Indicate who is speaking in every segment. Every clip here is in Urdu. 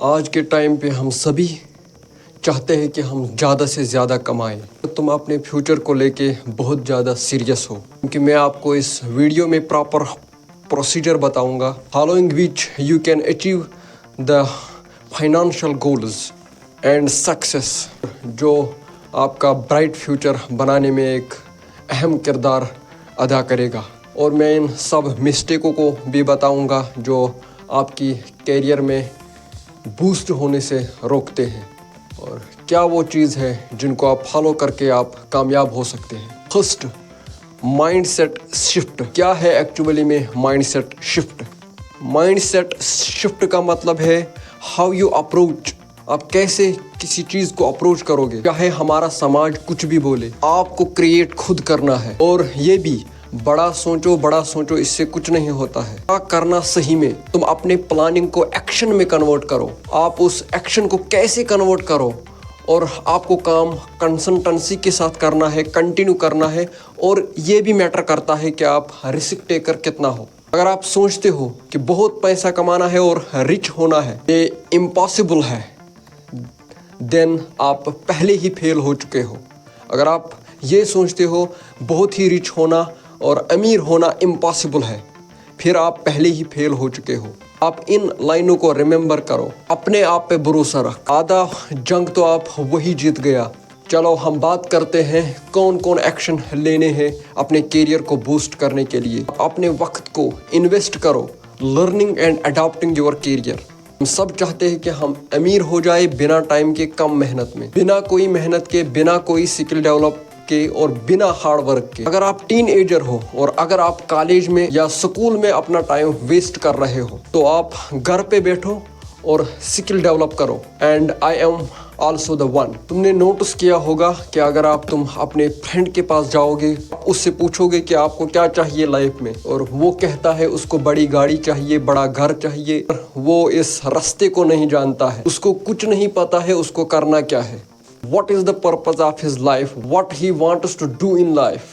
Speaker 1: آج کے ٹائم پہ ہم سبھی چاہتے ہیں کہ ہم زیادہ سے زیادہ کمائیں. تم اپنے فیوچر کو لے کے بہت زیادہ سیریس ہو کیونکہ میں آپ کو اس ویڈیو میں پراپر پروسیجر بتاؤں گا following which you can achieve the financial goals and success جو آپ کا برائٹ فیوچر بنانے میں ایک اہم کردار ادا کرے گا. اور میں ان سب مسٹیکوں کو بھی بتاؤں گا جو آپ کی کیریئر میں بوسٹ ہونے سے روکتے ہیں اور کیا وہ چیز ہے جن کو آپ فالو کر کے آپ کامیاب ہو سکتے ہیں. First, mindset shift. کیا ہے ایکچولی میں mindset shift? Mindset shift کا مطلب ہے ہاؤ یو اپروچ. آپ کیسے کسی چیز کو اپروچ کرو گے. چاہے ہمارا سماج کچھ بھی بولے، آپ کو کریٹ خود کرنا ہے. اور یہ بھی بڑا سوچو اس سے کچھ نہیں ہوتا ہے. کیا کرنا صحیح میں تم اپنے پلاننگ کو ایکشن میں کنورٹ کرو. آپ اس ایکشن کو کیسے کنورٹ کرو اور آپ کو کام کنسسٹنسی کے ساتھ کرنا ہے، کنٹینیو کرنا ہے. اور یہ بھی میٹر کرتا ہے کہ آپ رسک ٹیکر کتنا ہو. اگر آپ سوچتے ہو کہ بہت پیسہ کمانا ہے اور رچ ہونا ہے، یہ امپاسبل ہے، دین آپ پہلے ہی فیل ہو چکے ہو. اگر آپ یہ سوچتے ہو بہت ہی رچ ہونا اور امیر ہونا امپاسبل ہے، پھر آپ پہلے ہی فیل ہو چکے ہو. آپ ان لائنوں کو ریممبر کرو. اپنے آپ پہ بھروسہ رکھ. آدھا جنگ تو آپ وہی جیت گیا. چلو ہم بات کرتے ہیں کون ایکشن لینے ہیں اپنے کیریئر کو بوسٹ کرنے کے لیے. اپنے وقت کو انویسٹ کرو learning and adapting your career. ہم سب چاہتے ہیں کہ ہم امیر ہو جائے بنا ٹائم کے، کم محنت میں، بنا کوئی محنت کے، بنا کوئی سکل ڈیولپ کے اور بنا ہارڈ ورک کے. اگر آپ ٹین ایجر ہو اور اگر آپ کالج میں یا اسکول میں اپنا ٹائم ویسٹ کر رہے ہو تو آپ گھر پہ بیٹھو اور سکل ڈیولپ کرو. And I am also the one. تم نے نوٹس کیا ہوگا کہ اگر تم اپنے فرینڈ کے پاس جاؤ گے، اس سے پوچھو گے کہ آپ کو کیا چاہیے لائف میں، اور وہ کہتا ہے اس کو بڑی گاڑی چاہیے، بڑا گھر چاہیے. وہ اس راستے کو نہیں جانتا ہے، اس کو کچھ نہیں پتا ہے اس کو کرنا کیا ہے. What is the purpose of his life? What he wants to do in life?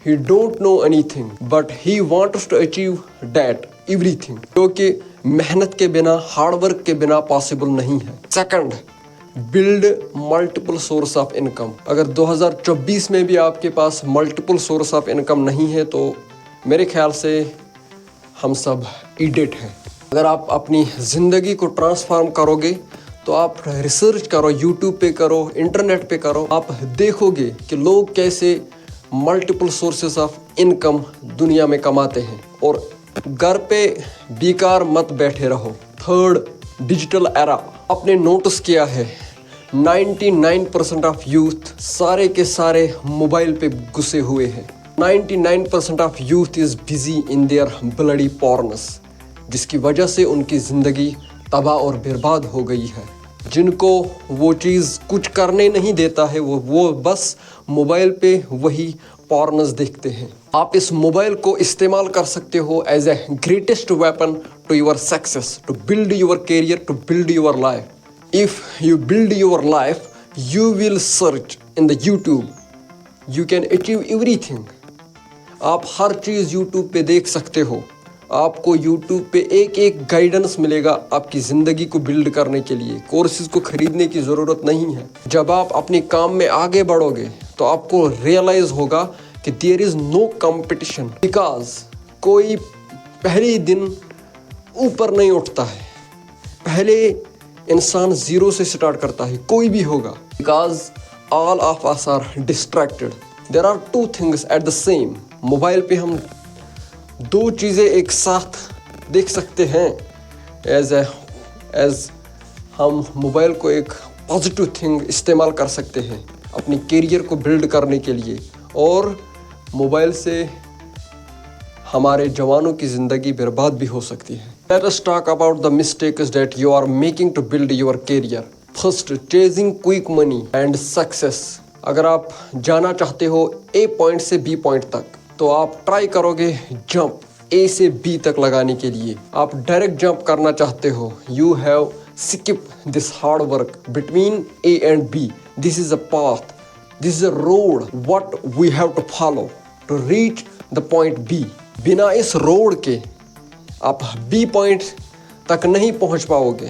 Speaker 1: He don't know anything, but he wants to achieve that everything. کیونکہ محنت کے بنا، ہارڈ ورک کے بنا پاسبل نہیں ہے. Second, build multiple source of income. اگر 2024 میں بھی آپ کے پاس ملٹیپل سورس آف انکم نہیں ہے تو میرے خیال سے ہم سب ایڈیٹ ہیں. اگر آپ اپنی زندگی کو ٹرانسفارم کرو گے تو آپ ریسرچ کرو، یوٹیوب پہ کرو، انٹرنیٹ پہ کرو. آپ دیکھو گے کہ لوگ کیسے ملٹیپل سورسز آف انکم دنیا میں کماتے ہیں. اور گھر پہ بیکار مت بیٹھے رہو. Third, digital era. آپ نے نوٹس کیا ہے 99% آف یوتھ سارے کے سارے موبائل پہ گھسے ہوئے ہیں. 99% of youth is busy in their bloody porns, جس کی وجہ سے ان کی زندگی تباہ اور برباد ہو گئی ہے. جن کو وہ چیز کچھ کرنے نہیں دیتا ہے وہ بس موبائل پہ وہی پورنز دیکھتے ہیں. آپ اس موبائل کو استعمال کر سکتے ہو as a greatest weapon to your success, to build your career, to build your life. If you build your life you will search in the YouTube, you can achieve everything. آپ ہر چیز یوٹیوب پہ دیکھ سکتے ہو. آپ کو یوٹیوب پہ ایک گائیڈنس ملے گا آپ کی زندگی کو بلڈ کرنے کے لیے. کورسز کو خریدنے کی ضرورت نہیں ہے. جب آپ اپنے کام میں آگے بڑھو گے تو آپ کو ریئلائز ہوگا کہ دیر از نو کمپٹیشن، بیکاز کوئی پہلے دن اوپر نہیں اٹھتا ہے. پہلے انسان زیرو سے سٹارٹ کرتا ہے، کوئی بھی ہوگا. Because all of us are distracted. There are two things at the same. Mobile پہ ہم دو چیزیں ایک ساتھ دیکھ سکتے ہیں. ایز ہم موبائل کو ایک پازیٹیو تھنگ استعمال کر سکتے ہیں اپنی کیریئر کو بلڈ کرنے کے لیے، اور موبائل سے ہمارے جوانوں کی زندگی برباد بھی ہو سکتی ہے. Let us talk about the mistakes that you are making to build your career. First, chasing quick money and success. اگر آپ جانا چاہتے ہو A پوائنٹ سے B پوائنٹ تک تو آپ ٹرائی کرو گے جمپ A سے B تک لگانے کے لیے. آپ ڈائریکٹ جمپ کرنا چاہتے ہو. You have skip this hard work between A and B. This is a path. This is a road what we have to follow to reach the point B. بنا اس روڈ کے آپ B پوائنٹ تک نہیں پہنچ پاؤ گے.